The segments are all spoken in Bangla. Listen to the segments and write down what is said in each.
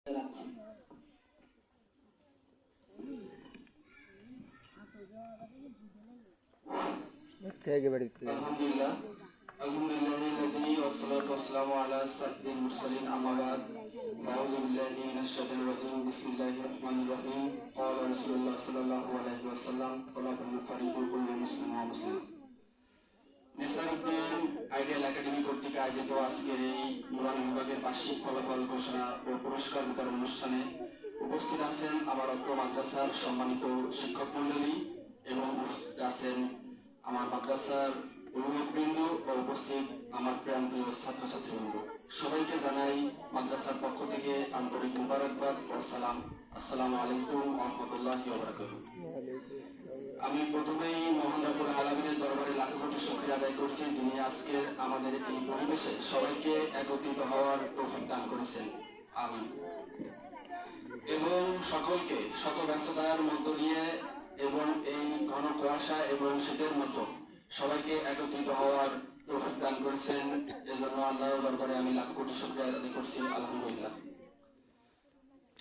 আলহামদুলিল্লাহ আলহামদুলিল্লাহি ওয়াসসালাতু ওয়াসসালামু আলা সাইয়্যিদিল মুরসালিন আম্মা বা'দ আউযু বিল্লাহি মিনাশ শাইতানির রাজিম বিসমিল্লাহির রহমানির রহিম ক্বালা রাসূলুল্লাহ সাল্লাল্লাহু আলাইহি ওয়াসাল্লাম ক্বালাতুল ফারিদুল কুল্লু মুসলিম ওয়া মুসলিম। নেসারউদ্দিন আইডিয়াল একাডেমি কর্তৃক আয়োজিত আজকের এই নুরানি বিভাগের বার্ষিক ফলাফল ঘোষণা ও পুরস্কার বিতরণ অনুষ্ঠানে উপস্থিত আছেন আমার অত্র মাদ্রাসার সম্মানিত শিক্ষক মণ্ডলী এবং উপস্থিত আছেন আমার মাদ্রাসার অভিভাবকবৃন্দ ও উপস্থিত আমার প্রিয় ছাত্রছাত্রীবৃন্দ। সবাইকে জানাই মাদ্রাসার পক্ষ থেকে আন্তরিক মুবারকবাদ ও সালাম। আসসালামু আলাইকুম ওয়া রাহমাতুল্লাহি ওয়া বারাকাতুহু। আমি প্রথমেই মহান রব্বুল আলামিনের দরবারে লাখ কোটি শুকরিয়া আদায় করছি, যিনি আজকে আমাদের এই পরিবেশে সবাইকে একত্রিত হওয়ার তৌফিক দান করেছেন। আমিন। এবং সকলকে শত ব্যস্ততার মধ্য দিয়ে এবং এই ঘন কুয়াশা এবং শীতের মতো সবাইকে একত্রিত হওয়ার তৌফিক দান করেছেন। এজন্য আল্লাহর দরবারে আমি লাখ কোটি শুকরিয়া আদায় করছি, আলহামদুলিল্লাহ।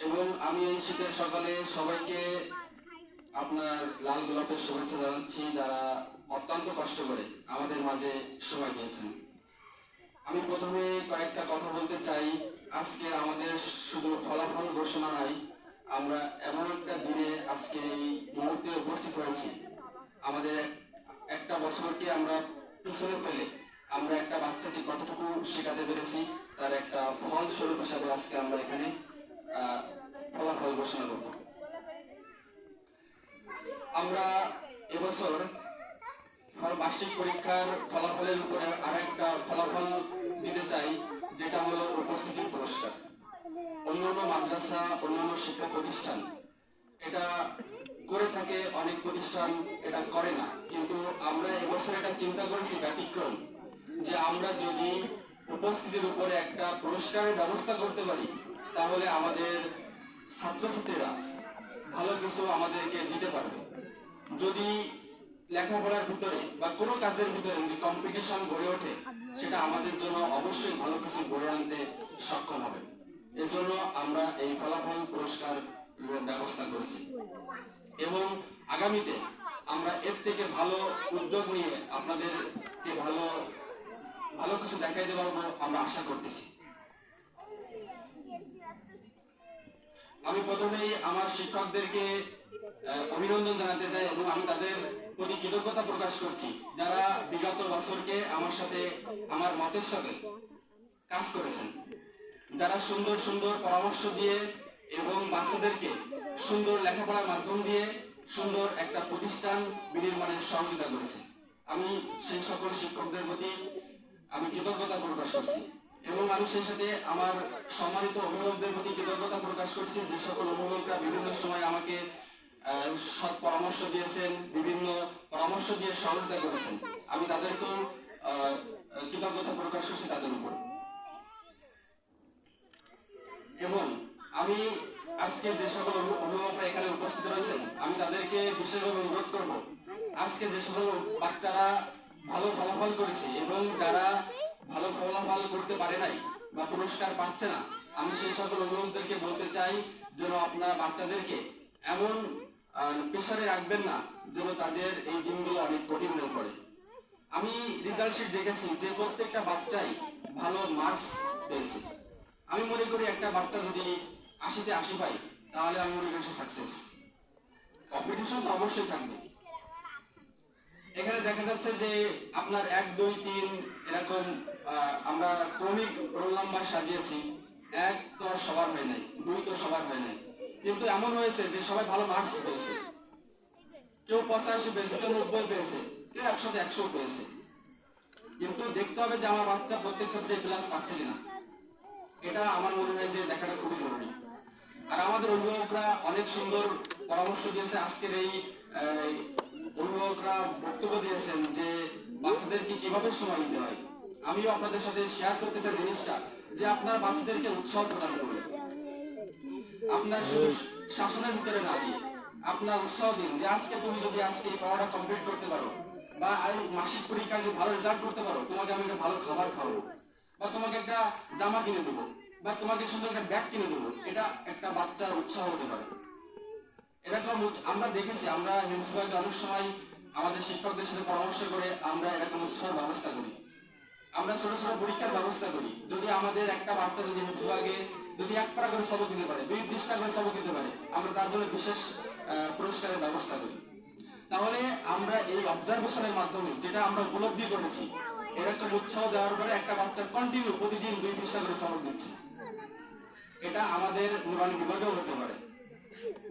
এবং আমি এই শীতের সকালে সবাইকে আপনার লাল গোলাপের শুভেচ্ছা জানাচ্ছি, যারা অত্যন্ত কষ্ট করে আমাদের মাঝে সময় দিয়েছেন। আমি প্রথমে কয়েকটা কথা বলতে চাই। আজকে আমাদের শুধু ফলাফল ঘোষণা নয়, আমরা এমন একটা দিনে আজকে এই মুহূর্তে উপস্থিত হয়েছি। আমাদের একটা বছরকে আমরা পিছনে ফেলে আমরা একটা বাচ্চাকে কতটুকু শেখাতে পেরেছি তার একটা ফলস্বরূপ হিসাবে আজকে আমরা এখানে ফলাফল ঘোষণা করব। আমরা এবছর বার্ষিক পরীক্ষার ফলাফলের উপরে আরেকটা ফলাফল দিতে চাই, যেটা হলো উপস্থিতির পুরস্কার। অন্যান্য মাদ্রাসা, অন্যান্য শিক্ষা প্রতিষ্ঠান এটা করে থাকে, অনেক প্রতিষ্ঠান এটা করে না, কিন্তু আমরা এবছর এটা চিন্তা করেছি ব্যতিক্রম, যে আমরা যদি উপস্থিতির উপরে একটা পুরস্কারের ব্যবস্থা করতে পারি তাহলে আমাদের ছাত্রছাত্রীরা ভালো কিছু আমাদেরকে দিতে পারবে। যদি লেখাপড়ার ভিতরে বা কোনো কাজের ভিতরে যদি কম্পিটিশন গড়ে ওঠে, সেটা আমাদের জন্য অবশ্যই ভালো কিছু গড়ে আনতে সক্ষম হবে। এজন্য আমরা এই ফলাফল পুরস্কার ব্যবস্থা করেছি এবং আগামীতে আমরা এর থেকে ভালো উদ্যোগ নিয়ে আপনাদেরকে ভালো ভালো কিছু দেখাইতে পারবো আমরা আশা করতেছি। আমি প্রথমেই আমার শিক্ষকদেরকে অভিনন্দন জানাতে চাই এবং আমি তাদের প্রতি কৃতজ্ঞতা প্রকাশ করছি, যারা বিগত বছরকে আমার সাথে আমার মতের সাথে কাজ করেছেন, যারা সুন্দর সুন্দর পরামর্শ দিয়ে এবং বাচ্চাদেরকে সুন্দর লেখাপড়ার মাধ্যম দিয়ে সুন্দর একটা প্রতিষ্ঠান বিনির্মাণের সহযোগিতা করেছে। আমি সেই সকল শিক্ষকদের প্রতি আমি কৃতজ্ঞতা প্রকাশ করছি এবং আমি সেই সাথে আমার সম্মানিত অভিভাবকদের প্রতি কৃতজ্ঞতা প্রকাশ করছি, যে সকল অভিভাবকরা বিভিন্ন সময় আমাকে সৎ পরামর্শ দিয়েছেন, বিভিন্ন পরামর্শ দিয়ে সহযোগিতা করেছেন। আমি তাদেরকেও কৃতজ্ঞতা প্রকাশ করছি তাদের উপর। এবং আমি আজকে যে সকল অভিভাবকরা এখানে উপস্থিত রয়েছেন, আমি তাদেরকে বিশেষভাবে অনুরোধ করব, আজকে যে সকল বাচ্চারা ভালো ফলাফল করেছে এবং যারা ভালো ফলাফল করতে পারে নাই বা পুরস্কার পাচ্ছে না, আমি সেই সকল অভিভাবকদেরকে বলতে চাই যেন আপনার বাচ্চাদেরকে এমন প্রেসারে রাখবেন না যেন তাদের এই দিনগুলো অনেক কঠিন হয়ে পড়ে। আমি রেজাল্ট শিট দেখেছি যে প্রত্যেকটা বাচ্চাই ভালো মার্কস পেয়েছে। আমি মনে করি একটা বাচ্চা যদি 80-তে 80 পায় তাহলে আমি মনে করি সাকসেস। কম্পিটিশন তো অবশ্যই থাকবে। এখানে দেখা যাচ্ছে যে আপনার 1, 2, 3 এরকম আমরা ক্রমিক রোল নাম্বার সাজিয়েছি। 1 তো সবার হয় নাই, 2 তো সবার হয় নাই, কিন্তু এমন হয়েছে যে সবাই ভালো মার্কস পেয়েছে। কেউ 85 পেয়েছে, কেউ 90 পেয়েছে, কেউ 100-তে 100 পেয়েছে। কিন্তু দেখতে হবে যে আমার বাচ্চা প্রত্যেক ছাত্রী ক্লাস পাচ্ছে কিনা, এটা আমার মনে হয় যে দেখাটা খুবই জরুরি। আর আমাদের অভিভাবকরা অনেক সুন্দর পরামর্শ দিয়েছে। আজকের এই অভিভাবকরা বক্তব্য দিয়েছেন যে বাচ্চাদেরকে কিভাবে সময় দিতে হয়। আমিও আপনাদের সাথে শেয়ার করতে চাই জিনিসটা, যে আপনার বাচ্চাদেরকে উৎসাহ প্রদান করুন। আপনার শুধু শাসনের ভিতরে না দিয়ে আপনার উৎসাহ দিন, যে আজকে তুমি যদি আজকে এই পড়াটা কমপ্লিট করতে পারো বা মাসিক পরীক্ষায় যদি ভালো রেজাল্ট করতে পারো, তোমাকে আমি একটা ভালো খাবার খাওয়াবো বা তোমাকে একটা জামা কিনে দেবো। বা তোমাকে সুন্দর একটা ব্যাগ কিনে দেবো, এটা একটা বাচ্চার উৎসাহ হতে পারে। এরকম আমরা দেখেছি, আমরা মিউনিসিপ্যালিটি অনেক সময় আমাদের শিক্ষকদের সাথে পরামর্শ করে আমরা এরকম উৎসাহ ব্যবস্থা করি। আমরা ছোট ছোট পরীক্ষার ব্যবস্থা করি। যদি আমাদের একটা বাচ্চা যদি বিভাগে যদি 1 পারা করে সবক দিতে পারে, 2 পৃষ্ঠা করে সবক দিতে পারে, আমরা তার জন্য বিশেষ পুরস্কারের ব্যবস্থা করি। তাহলে আমরা এই অবজারভেশনের মাধ্যমে যেটা আমরা উপলব্ধি করেছি, এরকম উৎসাহ দেওয়ার পরে একটা বাচ্চা কন্টিনিউ প্রতিদিন 2 পৃষ্ঠা করে সবক দিচ্ছে, এটা আমাদের নুরানি বিভাগেও হতে পারে।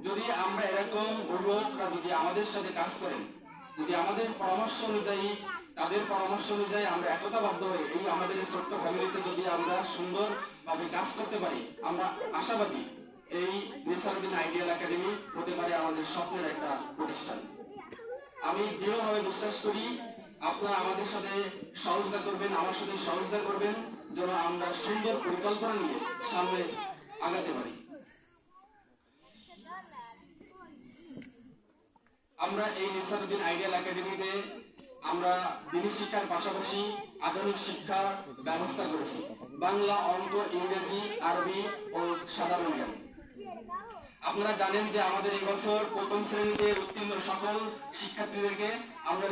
যদি আমরা এরকম অভিভাবকরা যদি আমাদের সাথে কাজ করেন, যদি আমাদের পরামর্শ অনুযায়ী তাদের পরামর্শ অনুযায়ী আমরা একতাবদ্ধ হয়ে এই আমাদের ছোট্ট ফ্যামিলিতে যদি আমরা সুন্দরভাবে কাজ করতে পারি, আমরা আশাবাদী এই নেসারউদ্দিন আইডিয়াল একাডেমি হতে পারে আমাদের স্বপ্নের একটা প্রতিষ্ঠান। আমি দৃঢ়ভাবে বিশ্বাস করি আপনারা আমাদের সাথে সহযোগিতা করবেন, আমার সাথে সহযোগিতা করবেন, যেন আমরা সুন্দর পরিকল্পনা নিয়ে সামনে আগাতে পারি। আমরা এই নেসারউদ্দিন আইডিয়াল একাডেমিতে আমরা দিনী শিক্ষার পাশাপাশি আধুনিক শিক্ষার ব্যবস্থা করেছি। বাংলা, অঙ্ক, ইংরেজি, আরবি ও সাধারণ জ্ঞান। আপনারা জানেন যে আমাদের এই বছর প্রথম শ্রেণীতে উত্তীর্ণ সকল শিক্ষার্থীদেরকে আমরা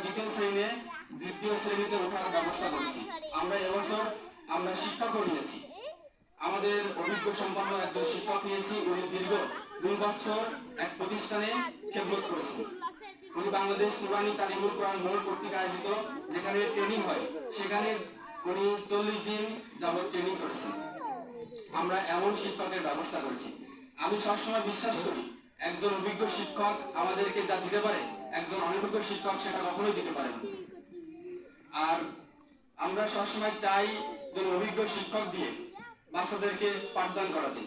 দ্বিতীয় শ্রেণীতে ওঠার ব্যবস্থা করেছি। আমরা এবছর আমরা শিক্ষকও নিয়েছি, আমাদের অভিজ্ঞ সম্পন্ন একজন শিক্ষক নিয়েছি। উনি দীর্ঘ 2 বছর এক প্রতিষ্ঠানে খেদমত করেছেন। উনি বাংলাদেশ নুরানি তালিমুল কোরআন বোর্ড কর্তৃক আয়োজিত যেখানে ট্রেনিং হয়, সেখানে উনি 40 দিন যাবত ট্রেনিং করেছেন। আমরা এমন শিক্ষকের ব্যবস্থা করেছি। আমি সবসময় বিশ্বাস করি একজন অভিজ্ঞ শিক্ষক আমাদেরকে যা দিতে পারে, একজন অনভিজ্ঞ শিক্ষক সেটা কখনোই দিতে পারে না। আর আমরা সবসময় চাই যে অভিজ্ঞ শিক্ষক দিয়ে বাচ্চাদেরকে পাঠদান করাতে।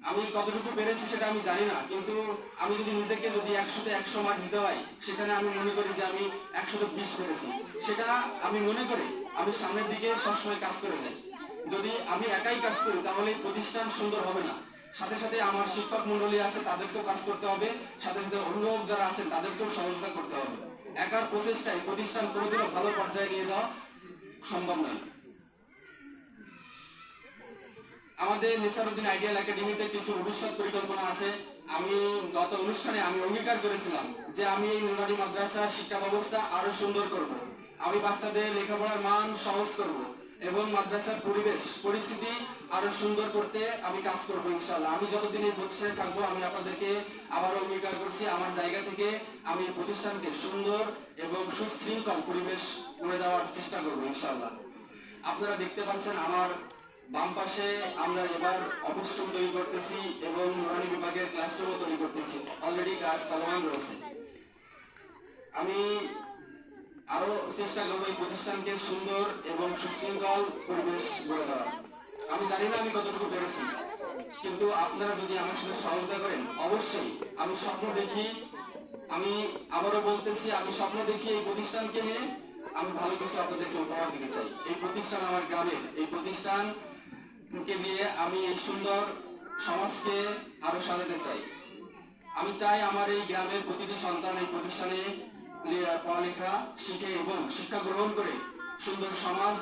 আমি কতটুকু পেরেছি সেটা আমি জানি না, কিন্তু আমি যদি নিজেকে যদি 100-তে 100 মার্ক দিতে হয়, সেখানে আমি মনে করি যে আমি 100-তে 20 পেরেছি। সেটা আমি মনে করি আমি সামনের দিকে সবসময় কাজ করে যাই। যদি আমি একাই কাজ করি তাহলে প্রতিষ্ঠান সুন্দর হবে না। সাথে সাথে আমার শিক্ষক মন্ডলী আছে, তাদেরকেও কাজ করতে হবে, সাথে সাথে অভিভাবক যারা আছেন তাদেরকেও সহযোগিতা করতে হবে। একার প্রচেষ্টায় প্রতিষ্ঠান কোনোদিনও ভালো পর্যায়ে নিয়ে যাওয়া সম্ভব নয়। আমাদের নেসারউদ্দিন আইডিয়াল একাডেমিতে কিছু ভবিষ্যৎ পরিকল্পনা আছে। আমি গত অনুষ্ঠানে আমি অঙ্গীকার করেছিলাম যে আমি এই নুরানি মাদ্রাসা শিক্ষা ব্যবস্থা আরো সুন্দর করব। আমি বাচ্চাদের লেখাপড়ার মান সহজ করব এবং মাদ্রাসার পরিস্থিতি আরো সুন্দর করতে আমি কাজ করব ইনশাআল্লাহ। আমি যতদিন এই প্রতিষ্ঠানে থাকবো, আমি আপনাদেরকে আবার অঙ্গীকার করছি আমার জায়গা থেকে আমি এই প্রতিষ্ঠানকে সুন্দর এবং সুশৃঙ্খল পরিবেশ করে দেওয়ার চেষ্টা করব ইনশাআল্লাহ। আপনারা দেখতে পাচ্ছেন আমার বাম পাশে আমরা এবার অফিস রুম তৈরি করতেছি এবং নুরানি বিভাগের ক্লাসরুমও তৈরি করতেছি। অলরেডি কাজ চলমান রয়েছে। আমি আরো চেষ্টা করবো এই প্রতিষ্ঠানকে সুন্দর এবং সুশৃঙ্খল পরিবেশ গড়ে দেওয়ার। আমি জানি না আমি কতটুকু পেরেছি, কিন্তু আপনারা যদি আমার সাথে সহযোগিতা করেন, অবশ্যই আমি স্বপ্ন দেখি, আমি আবারও বলতেছি, আমি স্বপ্ন দেখি এই প্রতিষ্ঠানকে নিয়ে আমি ভালো কিছু আপনাদেরকে উপহার দিতে চাই। এই প্রতিষ্ঠান আমার গ্রামের, এই প্রতিষ্ঠানকে দিয়ে আমি এই সুন্দর সমাজকে আরো সাজাতে চাই। আমি চাই আমার এই গ্রামের প্রতিটি সন্তান এই প্রতিষ্ঠানে পড়ালেখা শিখে এবং শিক্ষা গ্রহণ করে সুন্দর সমাজ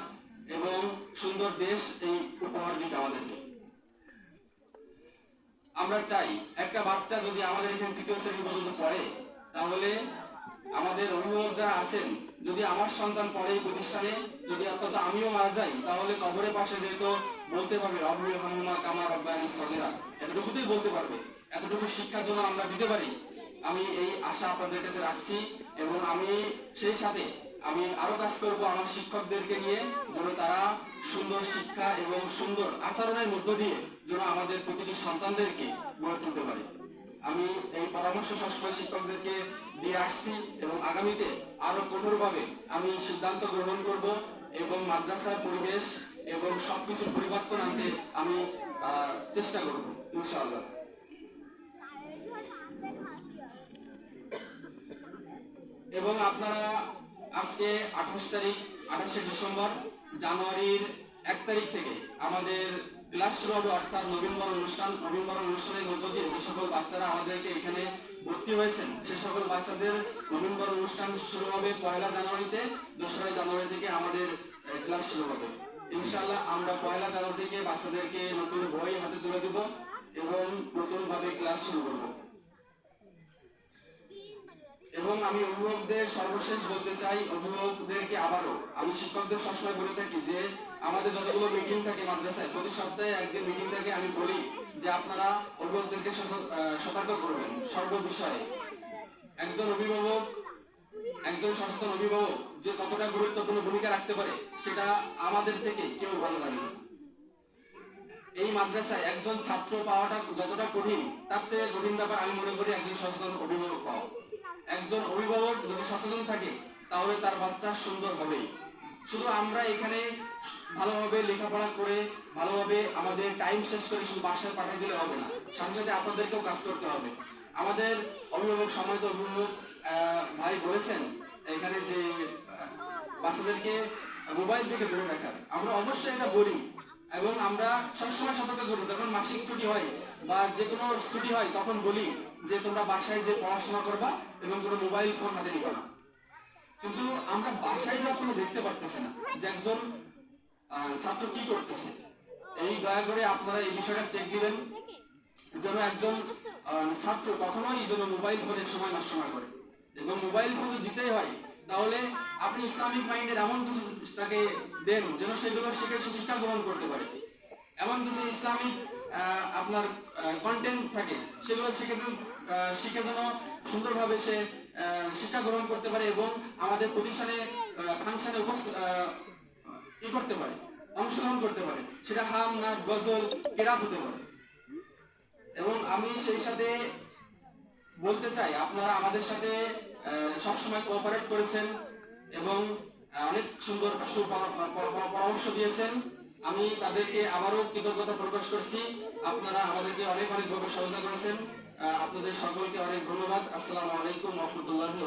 এবং সুন্দর দেশ এই উপহার দিতে আমাদেরকে। আমরা চাই একটা বাচ্চা যদি আমাদের এখানে 3য় শ্রেণী পর্যন্ত পড়ে, তাহলে আমাদের অভিভাবক যারা আছেন, যদি আমার সন্তান পড়ে এই প্রতিষ্ঠানে, যদি অন্তত আমিও মারা যাই, তাহলে কবরের পাশে যেহেতু বলতে পারবে রব্বি হানুমা কামা রব্বায়ানি সগীরা, এতটুকুতেই বলতে পারবে। এতটুকু শিক্ষার জন্য আমরা দিতে পারি, আমি এই আশা আপনাদের কাছে রাখছি। এবং আমি সেই সাথে আমি আরো কাজ করব আমার শিক্ষকদেরকে নিয়ে, যেন তারা সুন্দর শিক্ষা এবং সুন্দর আচরণের মধ্য দিয়ে যেন আমাদের প্রতিটি সন্তানদেরকে গড়ে তুলতে পারে। আমি এই পরামর্শ সবসময় শিক্ষকদেরকে দিয়ে আসছি এবং আগামীতে আরো কঠোরভাবে আমি সিদ্ধান্ত গ্রহণ করব এবং মাদ্রাসার পরিবেশ এবং সবকিছুর পরিবর্তন আনতে আমি চেষ্টা করব ইনশাআল্লাহ। এবং আপনারা আজকে 28শে ডিসেম্বর, জানুয়ারির 1 তারিখ থেকে আমাদের ক্লাস শুরু হবে, অর্থাৎ নবীনবরণ অনুষ্ঠানের মধ্য দিয়ে যে সকল বাচ্চারা আমাদেরকে এখানে ভর্তি হয়েছেন সে সকল বাচ্চাদের নবীনবরণ অনুষ্ঠান শুরু হবে 1 জানুয়ারিতে। 2রা জানুয়ারি থেকে আমাদের ক্লাস শুরু হবে। ইনশাআল্লাহ আমরা 1 জানুয়ারি থেকে বাচ্চাদেরকে নতুন বই হাতে তুলে দেব এবং নতুন ভাবে ক্লাস শুরু করব। এবং আমি অভিভাবকদের সর্বশেষ বলতে চাই, অভিভাবকদেরকে আবারও আমি শিক্ষকদের সবসময় বলে থাকি যে আমাদের যতগুলো মিটিং থাকে মাদ্রাসায়, প্রতি সপ্তাহে একদিন মিটিং থাকে, আমি বলি যে আপনারা অভিভাবকদেরকে সতর্ক করবেন সর্ব বিষয়ে। একজন অভিভাবক, একজন সচেতন অভিভাবক যে কতটা গুরুত্বপূর্ণ ভূমিকা রাখতে পারে সেটা আমাদের থেকে কেউ ভালো জানে না। এই মাদ্রাসায় একজন ছাত্র পাওয়াটা যতটা কঠিন, তার থেকে কঠিন ব্যাপার আমি মনে করি একজন সচেতন অভিভাবক পাওয়া। একজন অভিভাবক যদি সচেতন থাকে তাহলে তার বাচ্চা সুন্দর হবেই। শুধু আমরা এখানে ভালোভাবে লেখাপড়া করে ভালোভাবে আমাদের টাইম শেষ করে শুধু বাসায় পাঠিয়ে দিলে হবে না, সাথে সাথে আপনাদেরকেও কাজ করতে হবে। আমাদের অভিভাবক, সম্মানিত অভিভাবক ভাই বলেছেন এখানে যে বাচ্চাদেরকে মোবাইল থেকে দূরে রাখার, আমরা অবশ্যই এটা বলি এবং আমরা সবসময় সতর্ক করি। যখন মাসিক ছুটি হয় বা যে কোনো ছুটি হয় তখন বলি যে তোমরা বাসায় যে পড়াশোনা করবা এবং কোনো মোবাইল ফোন হাতে নিবা না। কিন্তু আমরা বাসায় যা কোনো দেখতে পারতেছি না যে একজন ছাত্র কি করতেছে। এই দয়া করে আপনারা এই বিষয়টা চেক দিবেন যেন একজন ছাত্র কখনোই যেন মোবাইল ফোনের সময় নষ্ট না করে। এবং মোবাইল ফোন দিতেই হয় তাহলে আপনি ইসলামিক মাইন্ডের এমন কিছু তাকে দেন যেন সেগুলো শিখে সে শিক্ষা গ্রহণ করতে পারে। এমন কিছু ইসলামিক আপনার কন্টেন্ট থাকে সেগুলো শিখে যেন সুন্দরভাবে সে শিক্ষা গ্রহণ করতে পারে এবং আমাদের প্রতিষ্ঠানে ফাংশনে করতে পারে, অংশগ্রহণ করতে পারে। সেটা হাম, নাচ, গজল, কেরাত হতে পারে। এবং আমি সেই সাথে বলতে চাই আপনারা আমাদের সাথে সবসময় কোঅপারেট করেছেন এবং অনেক সুন্দর পরামর্শ দিয়েছেন। আমি তাদেরকে আবারও কৃতজ্ঞতা প্রকাশ করছি। আপনারা আমাদেরকে অনেক ভাবে সহযোগিতা করেছেন। আপনাদের সকলকে অনেক ধন্যবাদ। আসসালামু আলাইকুম ওয়া রাহমাতুল্লাহি।